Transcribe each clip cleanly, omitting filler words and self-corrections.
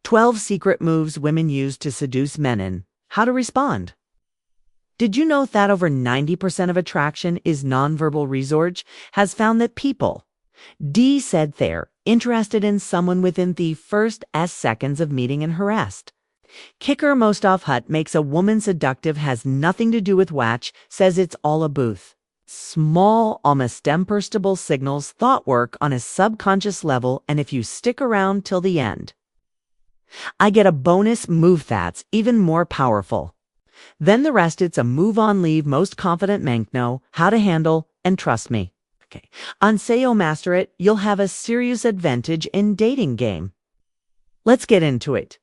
12 secret moves women use to seduce men and how to respond. Did you know that over 90% of attraction is nonverbal research has found that people said they're interested in someone within the first seconds of meeting and harassed. Kicker most off hut makes a woman seductive has nothing to do with watch, says it's all a booth. Small, almost imperceptible signals thought work on a subconscious level, and if you stick around till the end, I get a bonus move that's even more powerful. Then the rest it's a move on leave most confident mank know how to handle, and trust me. Okay. On SEO Master It, you'll have a serious advantage in dating game. Let's get into it.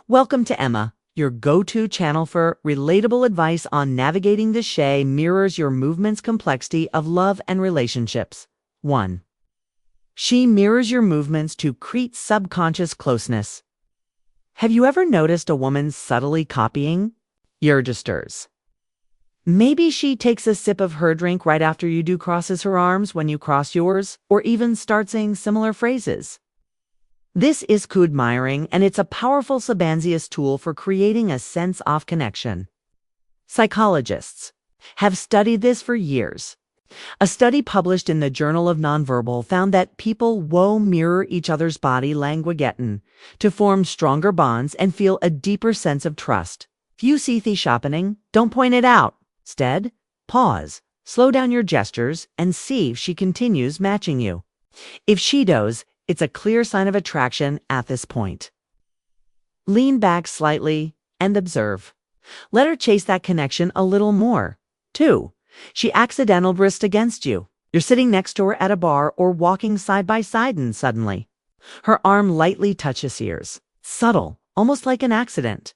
Welcome to Emma, your go-to channel for relatable advice on navigating the SEO mirrors your movement's complexity of love and relationships. 1. She mirrors your movements to create subconscious closeness. Have you ever noticed a woman subtly copying your gestures? Maybe she takes a sip of her drink right after you do, crosses her arms when you cross yours, or even starts saying similar phrases. This is admiring, and it's a powerful subconscious tool for creating a sense of connection. Psychologists have studied this for years. A study published in the Journal of Nonverbal found that people mirror each other's body language to form stronger bonds and feel a deeper sense of trust. If you see things happening, don't point it out. Instead, pause, slow down your gestures, and see if she continues matching you. If she does, it's a clear sign of attraction at this point. Lean back slightly and observe. Let her chase that connection a little more. 2. She accidentally brushed against you. You're sitting next to her at a bar or walking side by side, and suddenly her arm lightly touches yours. Subtle, almost like an accident.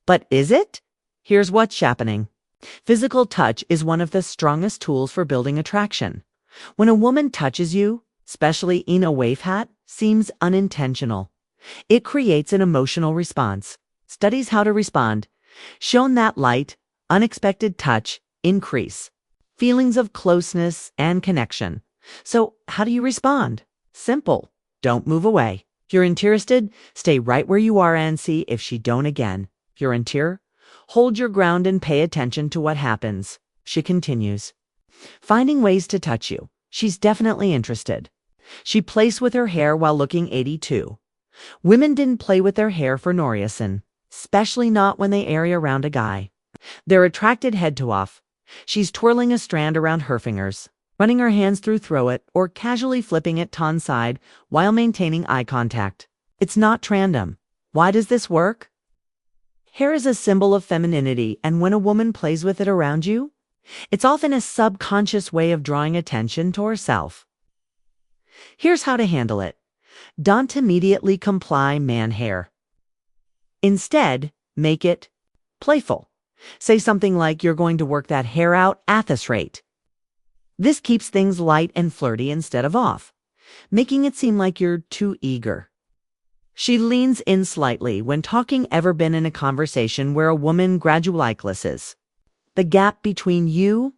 But is it? Here's what's happening. Physical touch is one of the strongest tools for building attraction. When a woman touches you, especially in a wave hat, seems unintentional. It creates an emotional response. Studies how to respond shown that light, unexpected touch increase feelings of closeness and connection. So how do you respond? Simple. Don't move away. If you're interested, stay right where you are and see if she don't again. If you're unsure, hold your ground and pay attention to what happens. She continues. Finding ways to touch you. She's definitely interested. She plays with her hair while looking 82. Women didn't play with their hair for no reason, especially not when they area around a guy. They're attracted head to off. She's twirling a strand around her fingers, running her hands through it, or casually flipping it to one side while maintaining eye contact. It's not random. Why does this work? Hair is a symbol of femininity, and when a woman plays with it around you, it's often a subconscious way of drawing attention to herself. Here's how to handle it. Don't immediately comply man hair. Instead, make it playful. Say something like you're going to work that hair out at this rate. This keeps things light and flirty instead of off, making it seem like you're too eager. She leans in slightly when talking. Ever been in a conversation where a woman gradually closes the gap between you?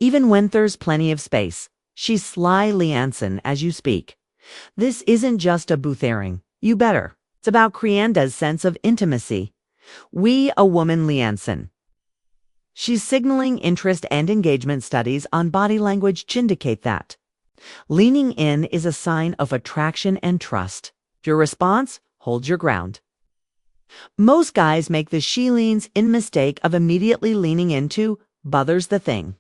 Even when there's plenty of space, she's slyly answering as you speak. This isn't just a booth airing. You better. It's about Creanda's sense of intimacy. A woman liaison. She's signaling interest, and engagement studies on body language indicate that. Leaning in is a sign of attraction and trust. Your response, hold your ground. Most guys make the she leans in mistake of immediately leaning into bothers the thing.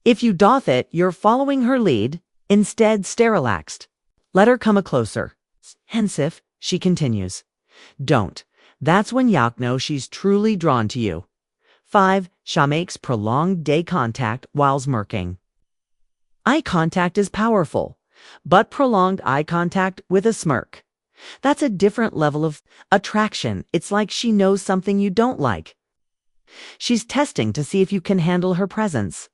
If you doth it, you're following her lead. Instead, stay relaxed. Let her come a closer. Hence if she continues. Don't. That's when yak know she's truly drawn to you. 5. She makes prolonged eye contact while smirking. Eye contact is powerful, but prolonged eye contact with a smirk, that's a different level of attraction. It's like she knows something you don't like. She's testing to see if you can handle her presence.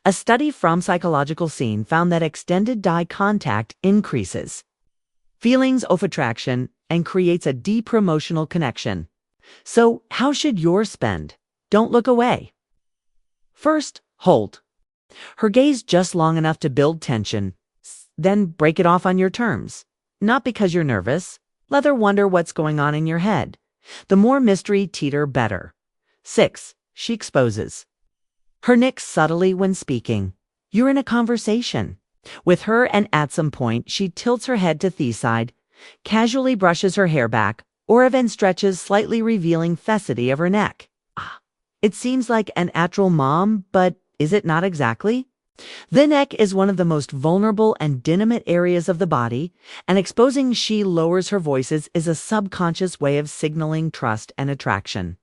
A study from Psychological Scene found that extended eye contact increases feelings of attraction and creates a deep emotional connection. So how should yours spend? Don't look away. First, hold her gaze just long enough to build tension, then break it off on your terms. Not because you're nervous, Let her wonder what's going on in your head. The more mystery teeter, better. 6. She exposes. Her nicks subtly when speaking. You're in a conversation with her, and at some point she tilts her head to the side, casually brushes her hair back, or even stretches, slightly revealing fessity of her neck. It seems like an natural mom, but is it not exactly? The neck is one of the most vulnerable and intimate areas of the body, and exposing she lowers her voices is a subconscious way of signaling trust and attraction.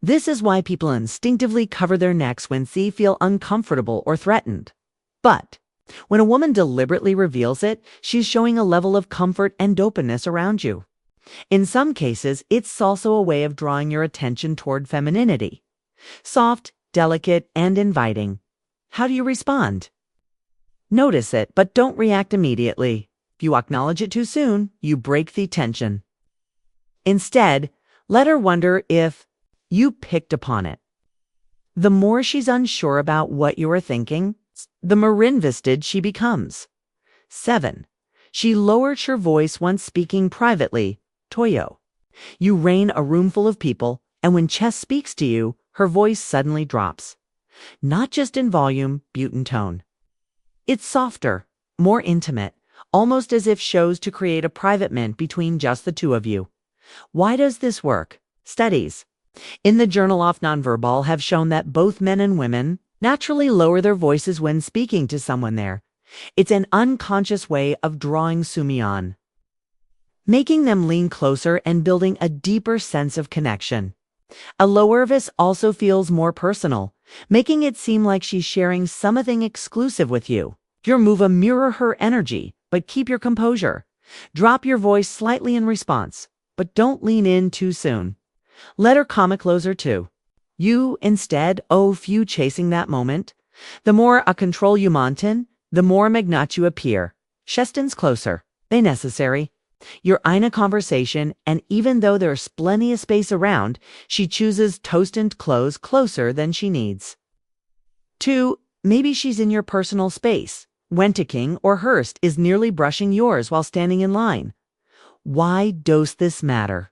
This is why people instinctively cover their necks when they feel uncomfortable or threatened. But when a woman deliberately reveals it, she's showing a level of comfort and openness around you. In some cases, it's also a way of drawing your attention toward femininity. Soft, delicate, and inviting. How do you respond? Notice it, but don't react immediately. If you acknowledge it too soon, you break the tension. Instead, let her wonder if you picked upon it. The more she's unsure about what you are thinking, the more invested she becomes. 7. She lowers her voice once speaking privately. Toyo. You reign a room full of people, and when Chess speaks to you, her voice suddenly drops. Not just in volume, but in tone. It's softer, more intimate, almost as if shows to create a private mint between just the two of you. Why does this work? Studies in the Journal of Nonverbal have shown that both men and women naturally lower their voices when speaking to someone there. It's an unconscious way of drawing sumion, making them lean closer and building a deeper sense of connection. A lower voice also feels more personal, making it seem like she's sharing something exclusive with you. Your move mirror her energy, but keep your composure. Drop your voice slightly in response, but don't lean in too soon. Let her come closer too. You, instead, few chasing that moment. The more a control you maintain, the more magnat you appear. Shestens closer. They necessary. You're in a conversation, and even though there's plenty of space around, she chooses toast and close closer than she needs. 2. Maybe she's in your personal space. Wenticking or Hurst is nearly brushing yours while standing in line. Why does this matter?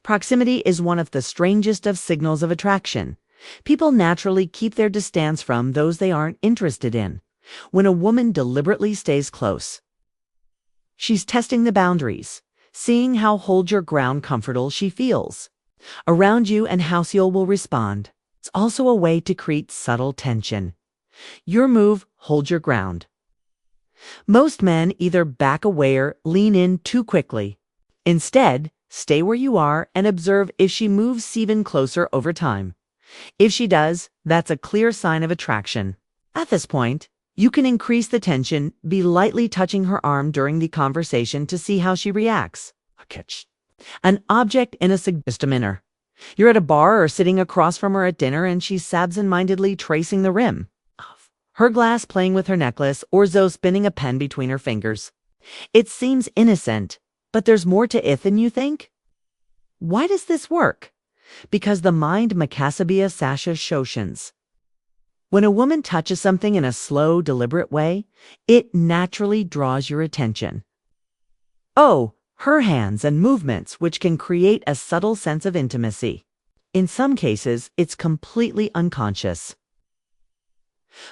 Proximity is one of the strangest of signals of attraction. People naturally keep their distance from those they aren't interested in. When a woman deliberately stays close, she's testing the boundaries, seeing how hold your ground comfortable she feels around you and how she will respond. It's also a way to create subtle tension. Your move, hold your ground. Most men either back away or lean in too quickly. Instead, stay where you are and observe if she moves even closer over time. If she does, that's a clear sign of attraction. At this point, you can increase the tension, be lightly touching her arm during the conversation to see how she reacts. An object in a suggestive manner. You're at a bar or sitting across from her at dinner and she's absent-mindedly tracing the rim. Her glass playing with her necklace, or Zoe spinning a pen between her fingers. It seems innocent, but there's more to it than you think. Why does this work? Because the mind makasabia sasha shoshans. When a woman touches something in a slow, deliberate way, it naturally draws your attention. Her hands and movements, which can create a subtle sense of intimacy. In some cases, it's completely unconscious.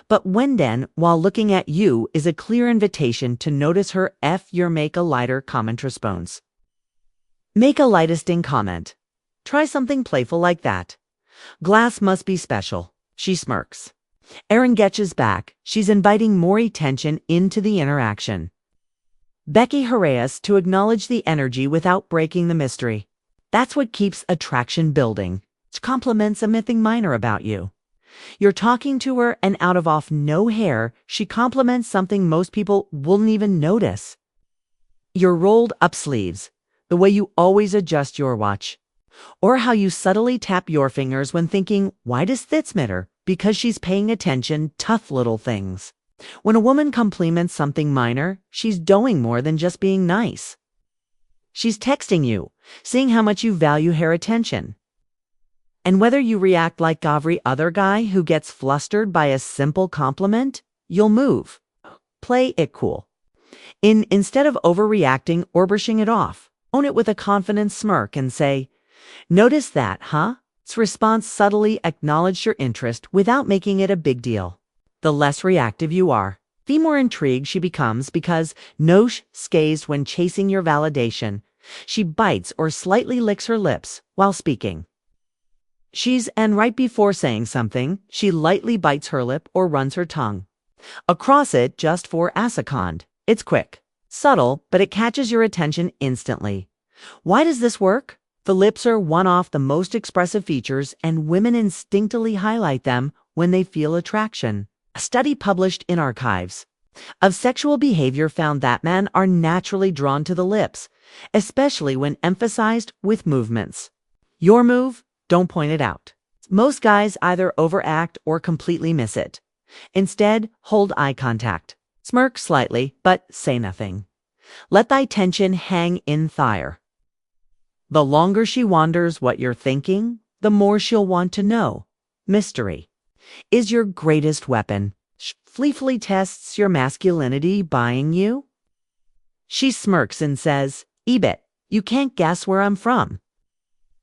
But when then, while looking at you, is a clear invitation to notice her your make a lighter comment response. Make a lightesting comment. Try something playful like that. Glass must be special. She smirks. Erin Getch's back. She's inviting more attention into the interaction. Becky Horaeus to acknowledge the energy without breaking the mystery. That's what keeps attraction building. It compliments something minor about you. You're talking to her and out of no hair, she compliments something most people wouldn't even notice. Your rolled up sleeves, the way you always adjust your watch, or how you subtly tap your fingers when thinking, why does this matter? Because she's paying attention, tough little things. When a woman compliments something minor, she's doing more than just being nice. She's texting you, seeing how much you value her attention. And whether you react like every other guy who gets flustered by a simple compliment, you'll move. Play it cool. Instead of overreacting or brushing it off, Own it with a confident smirk and say, "Notice that, huh?" Its response subtly acknowledged your interest without making it a big deal. The less reactive you are, the more intrigued she becomes because no scathed when chasing your validation. She bites or slightly licks her lips while speaking. And right before saying something, she lightly bites her lip or runs her tongue across it just for a second. It's quick, subtle, but it catches your attention instantly. Why does this work? The lips are one of the most expressive features, and women instinctively highlight them when they feel attraction. A study published in Archives of Sexual Behavior found that men are naturally drawn to the lips, especially when emphasized with movements. Your move? Don't point it out. Most guys either overact or completely miss it. Instead, hold eye contact. Smirk slightly, but say nothing. Let thy tension hang in thigh. The longer she wonders what you're thinking, the more she'll want to know. Mystery is your greatest weapon. Gleefully tests your masculinity buying you. She smirks and says, "Ebit, you can't guess where I'm from."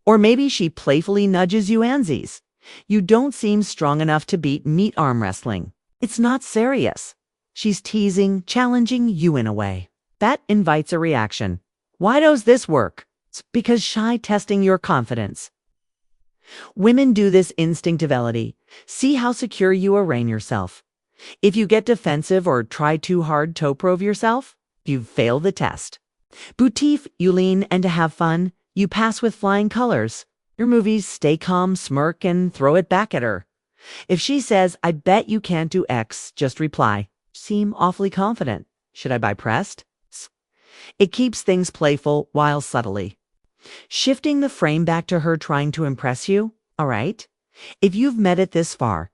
Or maybe she playfully nudges you ansies. "You don't seem strong enough to beat meat arm wrestling." It's not serious. She's teasing, challenging you in a way. That invites a reaction. Why does this work? It's because shy testing your confidence. Women do this instinctively. See how secure you arraign yourself. If you get defensive or try too hard to prove yourself, you've failed the test. Boutique, you lean, and to have fun, you pass with flying colors. Your movies, stay calm, smirk, and throw it back at her. If she says, "I bet you can't do X," just reply, "Seem awfully confident. Should I buy pressed?" It keeps things playful while subtly shifting the frame back to her trying to impress you. All right? If you've made it this far,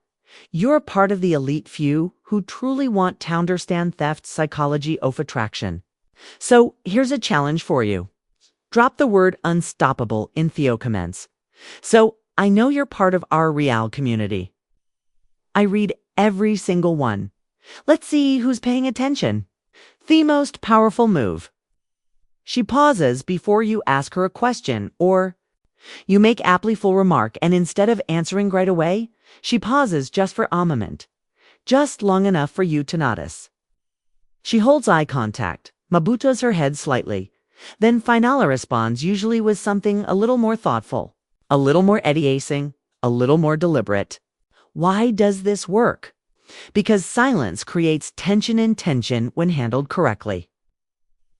you're part of the elite few who truly want to understand theft psychology of attraction. So here's a challenge for you. Drop the word unstoppable in Theo comments. So I know you're part of our real community. I read every single one. Let's see who's paying attention. The most powerful move. She pauses before you ask her a question, or you make a playful remark, and instead of answering right away, she pauses just for a moment, just long enough for you to notice. She holds eye contact, mabutas her head slightly, then finally responds, usually with something a little more thoughtful, a little more ediacing, a little more deliberate. Why does this work? Because silence creates tension, and tension, when handled correctly,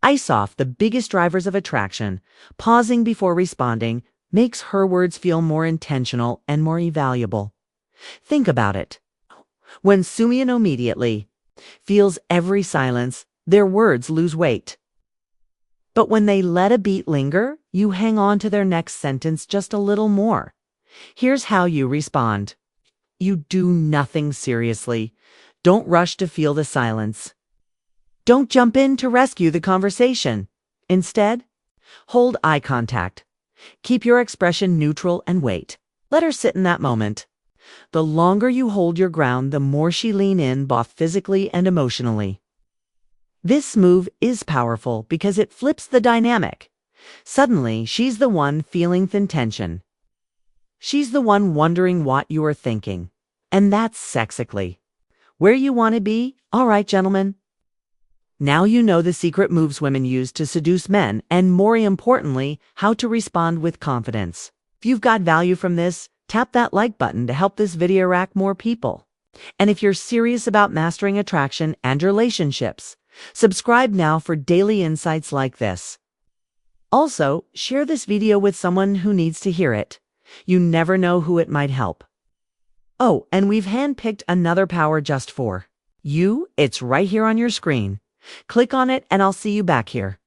ice off the biggest drivers of attraction. Pausing before responding makes her words feel more intentional and more valuable. Think about it. When Sumian immediately feels every silence, their words lose weight. But when they let a beat linger, you hang on to their next sentence just a little more. Here's how you respond. You do nothing seriously. Don't rush to feel the silence. Don't jump in to rescue the conversation. Instead, hold eye contact. Keep your expression neutral and wait. Let her sit in that moment. The longer you hold your ground, the more she lean in, both physically and emotionally. This move is powerful because it flips the dynamic. Suddenly, she's the one feeling thin tension. She's the one wondering what you are thinking. And that's sexically where you want to be. All right, gentlemen. Now you know the secret moves women use to seduce men, and more importantly, how to respond with confidence. If you've got value from this, tap that like button to help this video reach more people. And if you're serious about mastering attraction and relationships, subscribe now for daily insights like this. Also, share this video with someone who needs to hear it. You never know who it might help. Oh, and we've handpicked another power just for you. It's right here on your screen. Click on it and I'll see you back here.